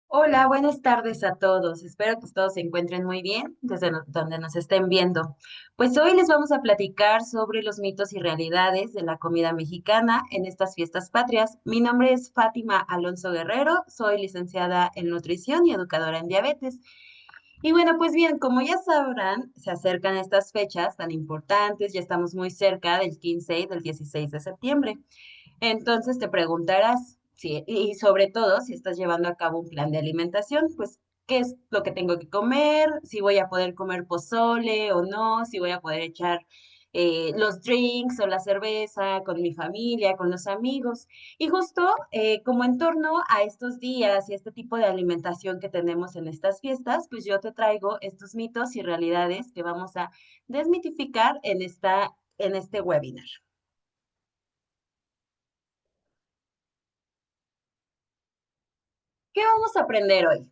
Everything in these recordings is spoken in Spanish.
Hola, buenas tardes a todos. Espero que todos se encuentren muy bien desde donde nos estén viendo. Pues hoy les vamos a platicar sobre los mitos y realidades de la comida mexicana en estas fiestas patrias. Mi nombre es Fátima Alonso Guerrero, soy licenciada en nutrición y educadora en diabetes. Y bueno, pues bien, como ya sabrán, se acercan estas fechas tan importantes, ya estamos muy cerca del 15 y del 16 de septiembre. Entonces te preguntarás, si, y sobre todo si estás llevando a cabo un plan de alimentación, pues, ¿qué es lo que tengo que comer? Si voy a poder comer pozole o no, si voy a poder echar los drinks o la cerveza con mi familia, con los amigos. Y justo como en torno a estos días y este tipo de alimentación que tenemos en estas fiestas, pues yo te traigo estos mitos y realidades que vamos a desmitificar en este webinar. ¿Qué vamos a aprender hoy?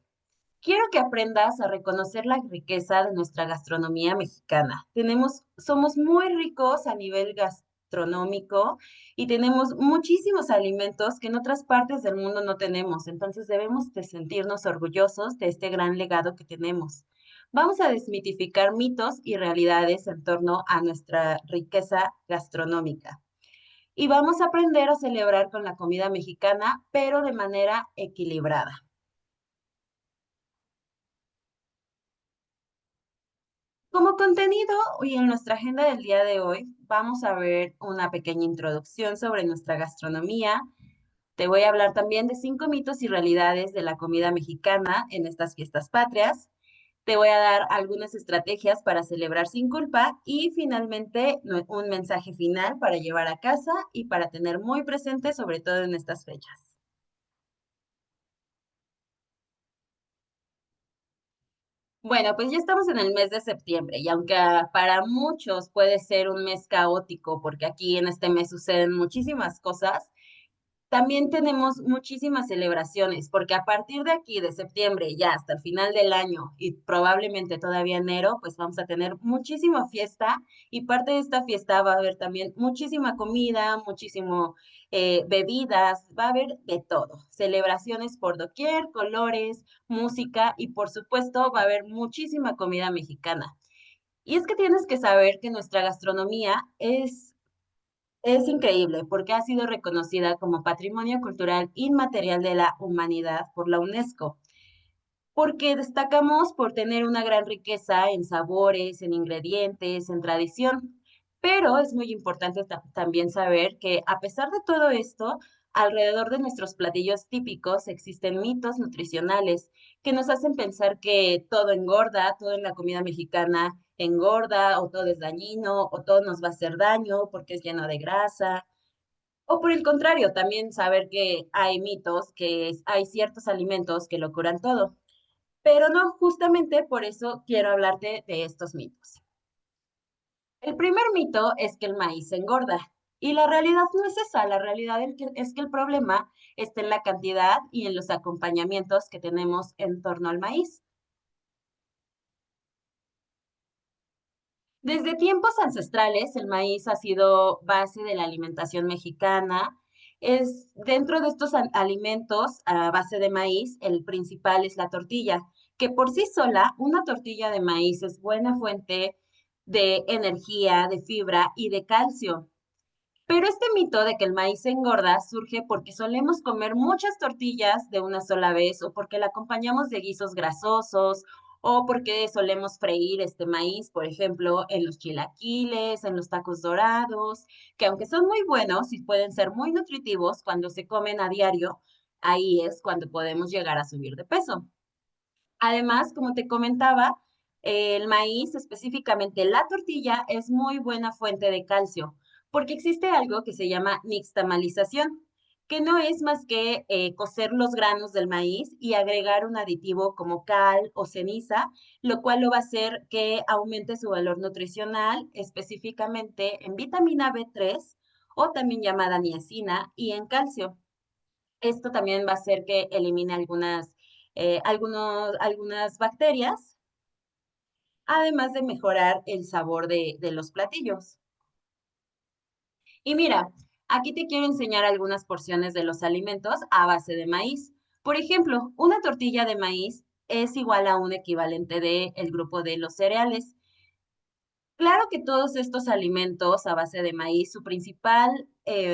Quiero que aprendas a reconocer la riqueza de nuestra gastronomía mexicana. Somos muy ricos a nivel gastronómico y tenemos muchísimos alimentos que en otras partes del mundo no tenemos. Entonces debemos de sentirnos orgullosos de este gran legado que tenemos. Vamos a desmitificar mitos y realidades en torno a nuestra riqueza gastronómica. Y vamos a aprender a celebrar con la comida mexicana, pero de manera equilibrada. Como contenido, hoy en nuestra agenda del día de hoy vamos a ver una pequeña introducción sobre nuestra gastronomía. Te voy a hablar también de 5 mitos y realidades de la comida mexicana en estas fiestas patrias. Te voy a dar algunas estrategias para celebrar sin culpa y finalmente un mensaje final para llevar a casa y para tener muy presente, sobre todo en estas fechas. Bueno, pues ya estamos en el mes de septiembre y aunque para muchos puede ser un mes caótico porque aquí en este mes suceden muchísimas cosas, también tenemos muchísimas celebraciones porque a partir de aquí, de septiembre ya hasta el final del año y probablemente todavía enero, pues vamos a tener muchísima fiesta y parte de esta fiesta va a haber también muchísima comida, muchísimo bebidas, va a haber de todo, celebraciones por doquier, colores, música y por supuesto va a haber muchísima comida mexicana. Y es que tienes que saber que nuestra gastronomía es increíble porque ha sido reconocida como Patrimonio Cultural Inmaterial de la Humanidad por la UNESCO, porque destacamos por tener una gran riqueza en sabores, en ingredientes, en tradición. Pero es muy importante también saber que a pesar de todo esto, alrededor de nuestros platillos típicos existen mitos nutricionales que nos hacen pensar que todo engorda, todo en la comida mexicana engorda, o todo es dañino, o todo nos va a hacer daño porque es lleno de grasa. O por el contrario, también saber que hay mitos, hay ciertos alimentos que lo curan todo. Pero no, justamente por eso quiero hablarte de estos mitos. El primer mito es que el maíz engorda. Y la realidad no es esa, la realidad es que el problema está en la cantidad y en los acompañamientos que tenemos en torno al maíz. Desde tiempos ancestrales, el maíz ha sido base de la alimentación mexicana. Es dentro de estos alimentos a base de maíz, el principal es la tortilla, que por sí sola, una tortilla de maíz es buena fuente de energía, de fibra y de calcio. Pero este mito de que el maíz engorda surge porque solemos comer muchas tortillas de una sola vez o porque la acompañamos de guisos grasosos o porque solemos freír este maíz, por ejemplo, en los chilaquiles, en los tacos dorados, que aunque son muy buenos y pueden ser muy nutritivos cuando se comen a diario, ahí es cuando podemos llegar a subir de peso. Además, como te comentaba, el maíz, específicamente la tortilla, es muy buena fuente de calcio, porque existe algo que se llama nixtamalización, que no es más que cocer los granos del maíz y agregar un aditivo como cal o ceniza, lo cual lo va a hacer que aumente su valor nutricional, específicamente en vitamina B3 o también llamada niacina y en calcio. Esto también va a hacer que elimine algunas bacterias, además de mejorar el sabor de los platillos. Y mira, aquí te quiero enseñar algunas porciones de los alimentos a base de maíz. Por ejemplo, una tortilla de maíz es igual a un equivalente del grupo de los cereales. Claro que todos estos alimentos a base de maíz, su principal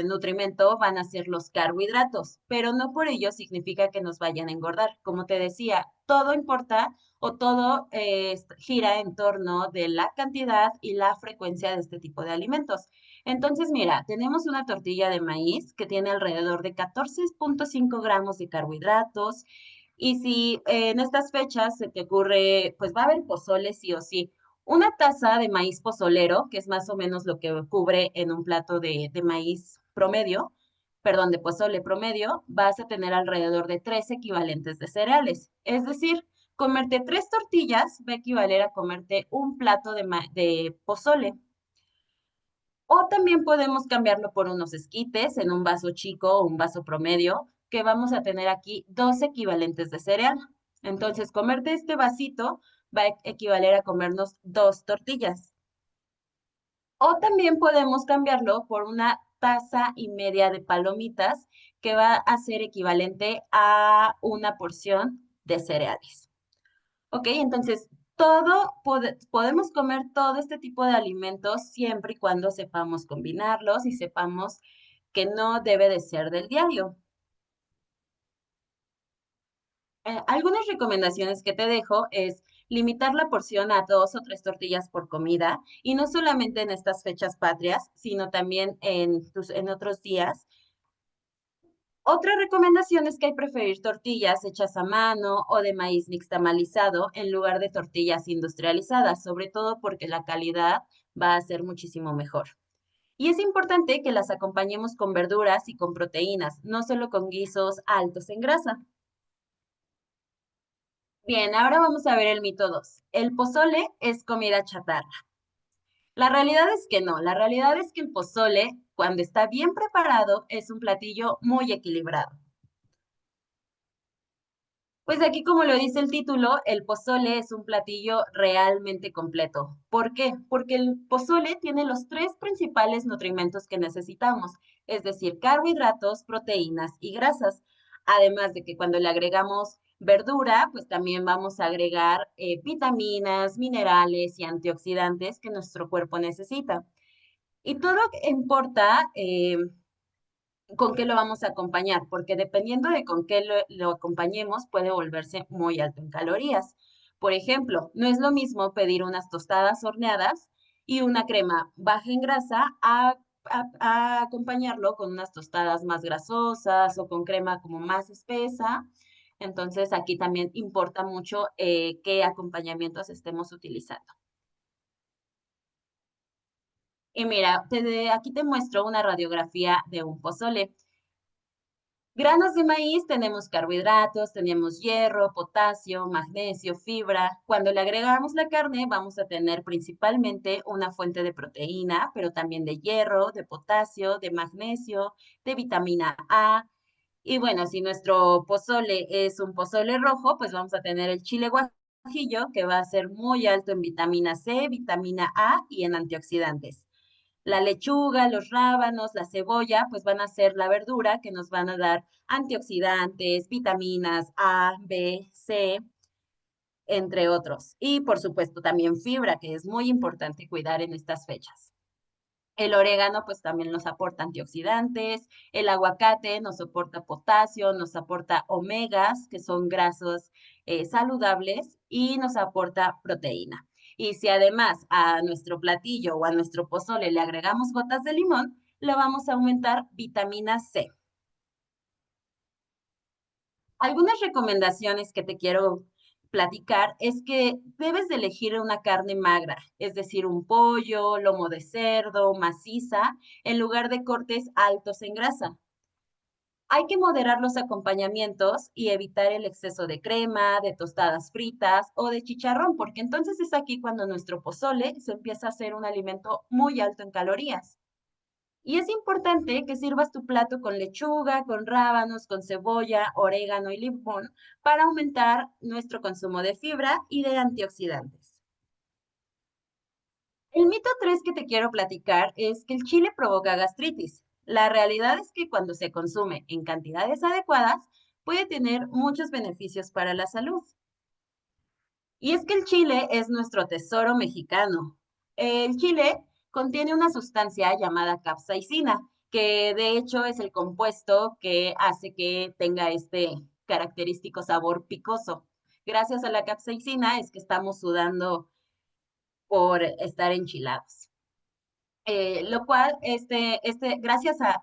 nutrimento van a ser los carbohidratos, pero no por ello significa que nos vayan a engordar. Como te decía, todo importa o todo gira en torno de la cantidad y la frecuencia de este tipo de alimentos. Entonces, mira, tenemos una tortilla de maíz que tiene alrededor de 14,5 gramos de carbohidratos. Y si en estas fechas se te ocurre, pues va a haber pozole sí o sí. Una taza de maíz pozolero, que es más o menos lo que cubre en un plato de maíz promedio, perdón, de pozole promedio, vas a tener alrededor de 3 equivalentes de cereales. Es decir, comerte 3 tortillas va a equivaler a comerte un plato de pozole. O también podemos cambiarlo por unos esquites en un vaso chico o un vaso promedio, que vamos a tener aquí 2 equivalentes de cereal. Entonces, comerte este vasito va a equivaler a comernos 2 tortillas. O también podemos cambiarlo por una taza y media de palomitas, que va a ser equivalente a una porción de cereales. ¿Ok? Entonces, podemos comer todo este tipo de alimentos siempre y cuando sepamos combinarlos y sepamos que no debe de ser del diario. Algunas recomendaciones que te dejo es limitar la porción a 2 o 3 tortillas por comida y no solamente en estas fechas patrias, sino también en otros días. Otra recomendación es que hay preferir tortillas hechas a mano o de maíz nixtamalizado en lugar de tortillas industrializadas, sobre todo porque la calidad va a ser muchísimo mejor. Y es importante que las acompañemos con verduras y con proteínas, no solo con guisos altos en grasa. Bien, ahora vamos a ver el mito 2. El pozole es comida chatarra. La realidad es que no, la realidad es que el pozole, cuando está bien preparado, es un platillo muy equilibrado. Pues aquí, como lo dice el título, el pozole es un platillo realmente completo. ¿Por qué? Porque el pozole tiene los 3 principales nutrimentos que necesitamos, es decir, carbohidratos, proteínas y grasas. Además de que cuando le agregamos verdura, pues también vamos a agregar vitaminas, minerales y antioxidantes que nuestro cuerpo necesita. Y todo importa con qué lo vamos a acompañar, porque dependiendo de con qué lo acompañemos, puede volverse muy alto en calorías. Por ejemplo, no es lo mismo pedir unas tostadas horneadas y una crema baja en grasa a acompañarlo con unas tostadas más grasosas o con crema como más espesa. Entonces, aquí también importa mucho qué acompañamientos estemos utilizando. Y mira, aquí te muestro una radiografía de un pozole. Granos de maíz tenemos carbohidratos, tenemos hierro, potasio, magnesio, fibra. Cuando le agregamos la carne, vamos a tener principalmente una fuente de proteína, pero también de hierro, de potasio, de magnesio, de vitamina A. Y bueno, si nuestro pozole es un pozole rojo, pues vamos a tener el chile guajillo, que va a ser muy alto en vitamina C, vitamina A y en antioxidantes. La lechuga, los rábanos, la cebolla, pues van a ser la verdura que nos van a dar antioxidantes, vitaminas A, B, C, entre otros. Y por supuesto también fibra, que es muy importante cuidar en estas fechas. El orégano pues también nos aporta antioxidantes, el aguacate nos aporta potasio, nos aporta omegas, que son grasos saludables, y nos aporta proteína. Y si además a nuestro platillo o a nuestro pozole le agregamos gotas de limón, le vamos a aumentar vitamina C. Algunas recomendaciones que te quiero platicar es que debes de elegir una carne magra, es decir, un pollo, lomo de cerdo, maciza, en lugar de cortes altos en grasa. Hay que moderar los acompañamientos y evitar el exceso de crema, de tostadas fritas o de chicharrón, porque entonces es aquí cuando nuestro pozole se empieza a hacer un alimento muy alto en calorías. Y es importante que sirvas tu plato con lechuga, con rábanos, con cebolla, orégano y limón para aumentar nuestro consumo de fibra y de antioxidantes. El mito 3 que te quiero platicar es que el chile provoca gastritis. La realidad es que cuando se consume en cantidades adecuadas, puede tener muchos beneficios para la salud. Y es que el chile es nuestro tesoro mexicano. El chile contiene una sustancia llamada capsaicina, que de hecho es el compuesto que hace que tenga este característico sabor picoso. Gracias a la capsaicina es que estamos sudando por estar enchilados. Lo cual,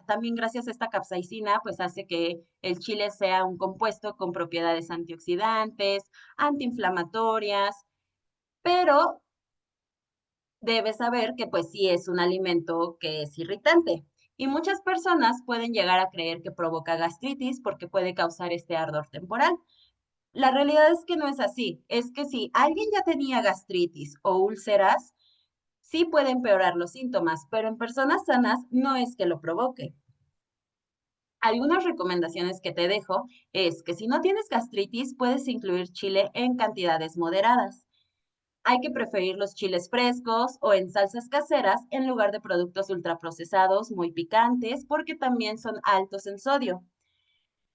también gracias a esta capsaicina, pues hace que el chile sea un compuesto con propiedades antioxidantes, antiinflamatorias, pero debes saber que pues sí es un alimento que es irritante. Y muchas personas pueden llegar a creer que provoca gastritis porque puede causar este ardor temporal. La realidad es que no es así. Es que si alguien ya tenía gastritis o úlceras, sí puede empeorar los síntomas, pero en personas sanas no es que lo provoque. Algunas recomendaciones que te dejo es que si no tienes gastritis, puedes incluir chile en cantidades moderadas. Hay que preferir los chiles frescos o en salsas caseras en lugar de productos ultraprocesados muy picantes porque también son altos en sodio.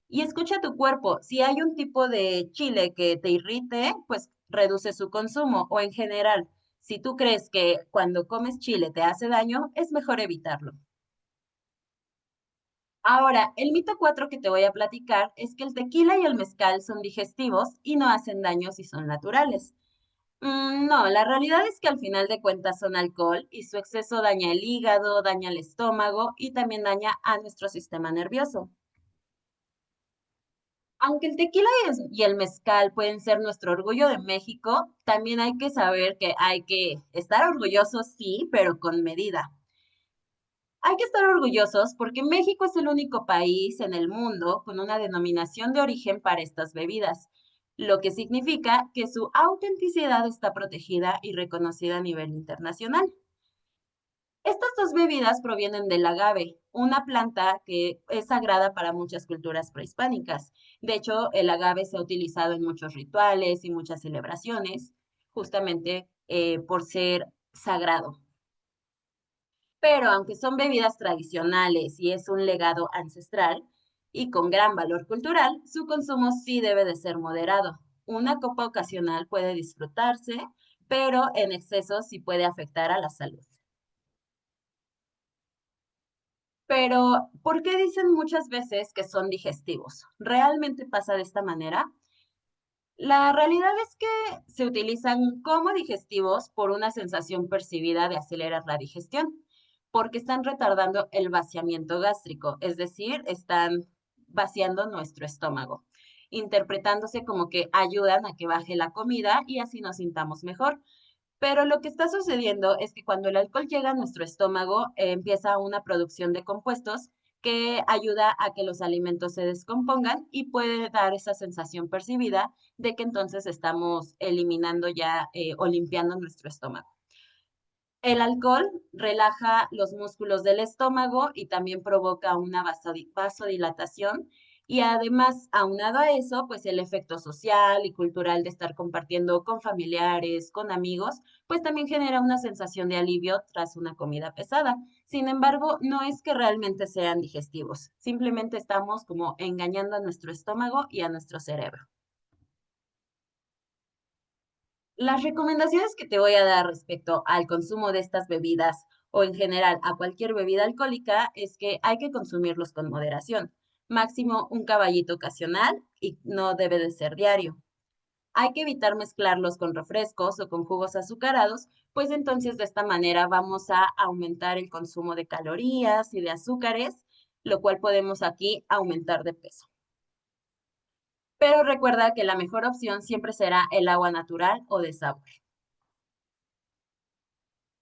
Y escucha tu cuerpo, si hay un tipo de chile que te irrite, pues reduce su consumo o en general, si tú crees que cuando comes chile te hace daño, es mejor evitarlo. Ahora, el mito 4 que te voy a platicar es que el tequila y el mezcal son digestivos y no hacen daño si son naturales. No, la realidad es que al final de cuentas son alcohol y su exceso daña el hígado, daña el estómago y también daña a nuestro sistema nervioso. Aunque el tequila y el mezcal pueden ser nuestro orgullo de México, también hay que saber que hay que estar orgullosos, sí, pero con medida. Hay que estar orgullosos porque México es el único país en el mundo con una denominación de origen para estas bebidas, lo que significa que su autenticidad está protegida y reconocida a nivel internacional. Estas dos bebidas provienen del agave, una planta que es sagrada para muchas culturas prehispánicas. De hecho, el agave se ha utilizado en muchos rituales y muchas celebraciones, justamente por ser sagrado. Pero aunque son bebidas tradicionales y es un legado ancestral y con gran valor cultural, su consumo sí debe de ser moderado. Una copa ocasional puede disfrutarse, pero en exceso sí puede afectar a la salud. Pero, ¿por qué dicen muchas veces que son digestivos? ¿Realmente pasa de esta manera? La realidad es que se utilizan como digestivos por una sensación percibida de acelerar la digestión, porque están retardando el vaciamiento gástrico, es decir, están vaciando nuestro estómago, interpretándose como que ayudan a que baje la comida y así nos sintamos mejor. Pero lo que está sucediendo es que cuando el alcohol llega a nuestro estómago, empieza una producción de compuestos que ayuda a que los alimentos se descompongan y puede dar esa sensación percibida de que entonces estamos eliminando ya o limpiando nuestro estómago. El alcohol relaja los músculos del estómago y también provoca una vasodilatación. Y además, aunado a eso, pues el efecto social y cultural de estar compartiendo con familiares, con amigos, pues también genera una sensación de alivio tras una comida pesada. Sin embargo, no es que realmente sean digestivos, simplemente estamos como engañando a nuestro estómago y a nuestro cerebro. Las recomendaciones que te voy a dar respecto al consumo de estas bebidas o en general a cualquier bebida alcohólica es que hay que consumirlos con moderación, máximo un caballito ocasional y no debe de ser diario. Hay que evitar mezclarlos con refrescos o con jugos azucarados, pues entonces de esta manera vamos a aumentar el consumo de calorías y de azúcares, lo cual podemos aquí aumentar de peso. Pero recuerda que la mejor opción siempre será el agua natural o de sabor.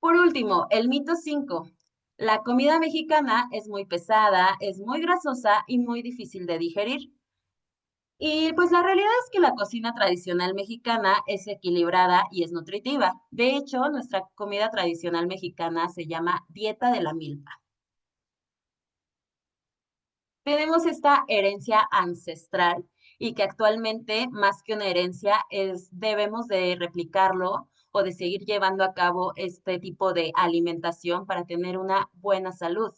Por último, el mito 5. La comida mexicana es muy pesada, es muy grasosa y muy difícil de digerir. Y pues la realidad es que la cocina tradicional mexicana es equilibrada y es nutritiva. De hecho, nuestra comida tradicional mexicana se llama dieta de la milpa. Tenemos esta herencia ancestral y que actualmente, más que una herencia, debemos de replicarlo o de seguir llevando a cabo este tipo de alimentación para tener una buena salud.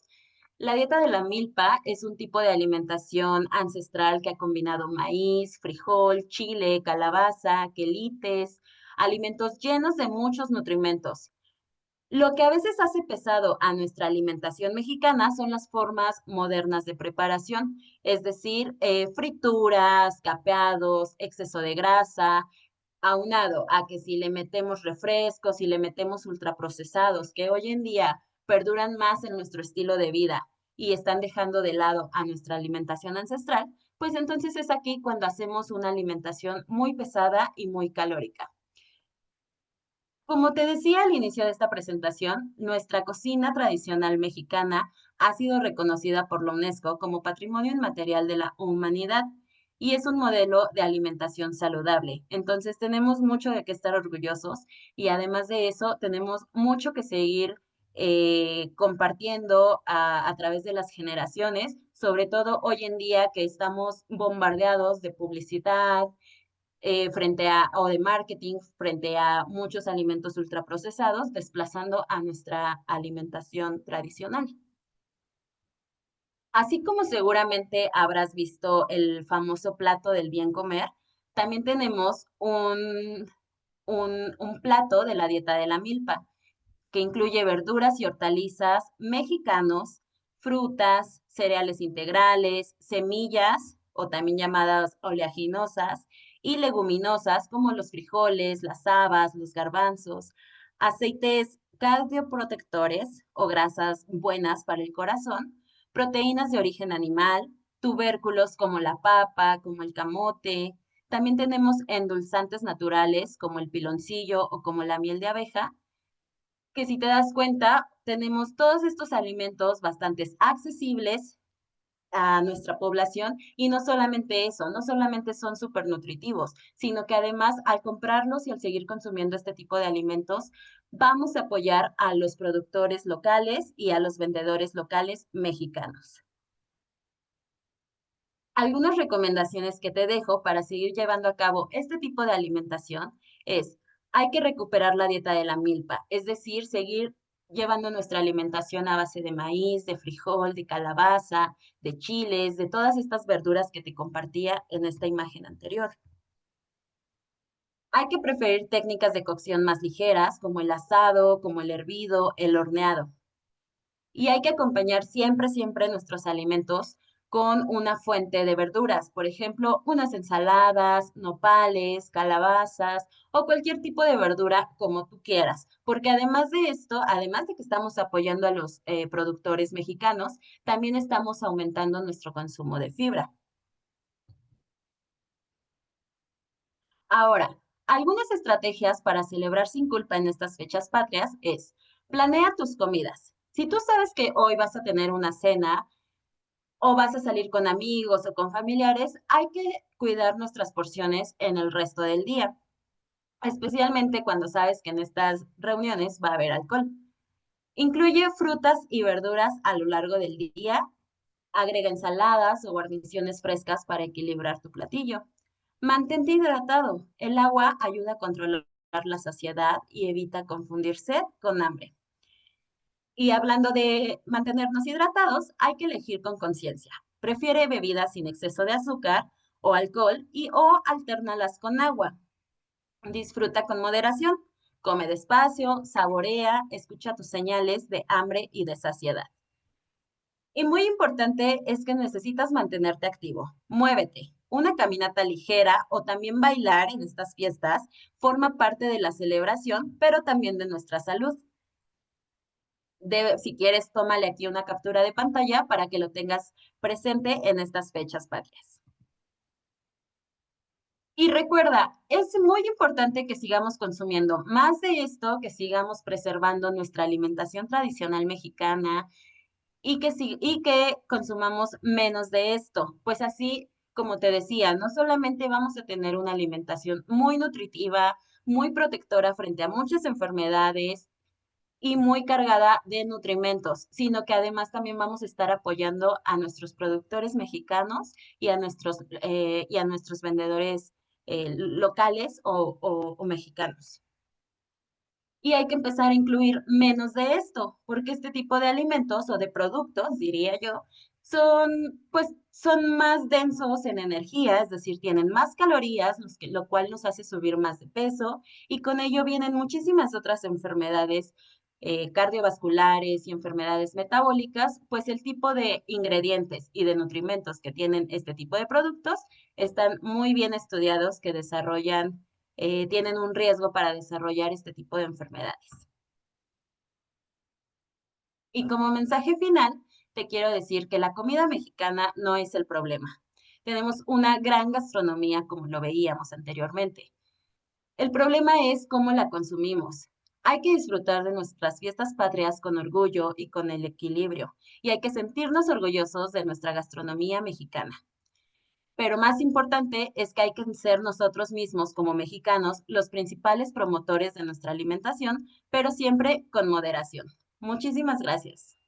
La dieta de la milpa es un tipo de alimentación ancestral que ha combinado maíz, frijol, chile, calabaza, quelites, alimentos llenos de muchos nutrimentos. Lo que a veces hace pesado a nuestra alimentación mexicana son las formas modernas de preparación, es decir, frituras, capeados, exceso de grasa, aunado a que si le metemos refrescos, si le metemos ultraprocesados, que hoy en día perduran más en nuestro estilo de vida y están dejando de lado a nuestra alimentación ancestral, pues entonces es aquí cuando hacemos una alimentación muy pesada y muy calórica. Como te decía al inicio de esta presentación, nuestra cocina tradicional mexicana ha sido reconocida por la UNESCO como Patrimonio Inmaterial de la Humanidad y es un modelo de alimentación saludable. Entonces tenemos mucho de qué estar orgullosos y además de eso tenemos mucho que seguir compartiendo a través de las generaciones, sobre todo hoy en día que estamos bombardeados de publicidad, frente a, o de marketing, frente a muchos alimentos ultraprocesados, desplazando a nuestra alimentación tradicional. Así como seguramente habrás visto el famoso plato del bien comer, también tenemos un plato de la dieta de la milpa, que incluye verduras y hortalizas mexicanos, frutas, cereales integrales, semillas o también llamadas oleaginosas y leguminosas como los frijoles, las habas, los garbanzos, aceites cardioprotectores o grasas buenas para el corazón, proteínas de origen animal, tubérculos como la papa, como el camote. También tenemos endulzantes naturales como el piloncillo o como la miel de abeja, que si te das cuenta, tenemos todos estos alimentos bastante accesibles a nuestra población y no solamente eso, no solamente son súper nutritivos, sino que además al comprarlos y al seguir consumiendo este tipo de alimentos, vamos a apoyar a los productores locales y a los vendedores locales mexicanos. Algunas recomendaciones que te dejo para seguir llevando a cabo este tipo de alimentación es, hay que recuperar la dieta de la milpa, es decir, seguir llevando nuestra alimentación a base de maíz, de frijol, de calabaza, de chiles, de todas estas verduras que te compartía en esta imagen anterior. Hay que preferir técnicas de cocción más ligeras, como el asado, como el hervido, el horneado. Y hay que acompañar siempre, siempre nuestros alimentos con una fuente de verduras, por ejemplo, unas ensaladas, nopales, calabazas o cualquier tipo de verdura como tú quieras, porque además de esto, además de que estamos apoyando a los productores mexicanos, también estamos aumentando nuestro consumo de fibra. Ahora, algunas estrategias para celebrar sin culpa en estas fechas patrias es, planea tus comidas. Si tú sabes que hoy vas a tener una cena, o vas a salir con amigos o con familiares, hay que cuidar nuestras porciones en el resto del día, especialmente cuando sabes que en estas reuniones va a haber alcohol. Incluye frutas y verduras a lo largo del día, agrega ensaladas o guarniciones frescas para equilibrar tu platillo. Mantente hidratado. El agua ayuda a controlar la saciedad y evita confundir sed con hambre. Y hablando de mantenernos hidratados, hay que elegir con conciencia. Prefiere bebidas sin exceso de azúcar o alcohol y o altérnalas con agua. Disfruta con moderación. Come despacio, saborea, escucha tus señales de hambre y de saciedad. Y muy importante es que necesitas mantenerte activo. Muévete. Una caminata ligera o también bailar en estas fiestas forma parte de la celebración, pero también de nuestra salud. Si quieres, tómale aquí una captura de pantalla para que lo tengas presente en estas fechas patrias. Y recuerda, es muy importante que sigamos consumiendo más de esto, que sigamos preservando nuestra alimentación tradicional mexicana y que consumamos menos de esto. Pues así, como te decía, no solamente vamos a tener una alimentación muy nutritiva, muy protectora frente a muchas enfermedades, y muy cargada de nutrimentos, sino que además también vamos a estar apoyando a nuestros productores mexicanos y a nuestros, vendedores, locales o mexicanos. Y hay que empezar a incluir menos de esto, porque este tipo de alimentos o de productos, diría yo, son más densos en energía, es decir, tienen más calorías, lo cual nos hace subir más de peso, y con ello vienen muchísimas otras enfermedades cardiovasculares y enfermedades metabólicas, pues el tipo de ingredientes y de nutrimentos que tienen este tipo de productos están muy bien estudiados que tienen un riesgo para desarrollar este tipo de enfermedades. Y como mensaje final, te quiero decir que la comida mexicana no es el problema. Tenemos una gran gastronomía como lo veíamos anteriormente. El problema es cómo la consumimos. Hay que disfrutar de nuestras fiestas patrias con orgullo y con el equilibrio, y hay que sentirnos orgullosos de nuestra gastronomía mexicana. Pero más importante es que hay que ser nosotros mismos como mexicanos los principales promotores de nuestra alimentación, pero siempre con moderación. Muchísimas gracias.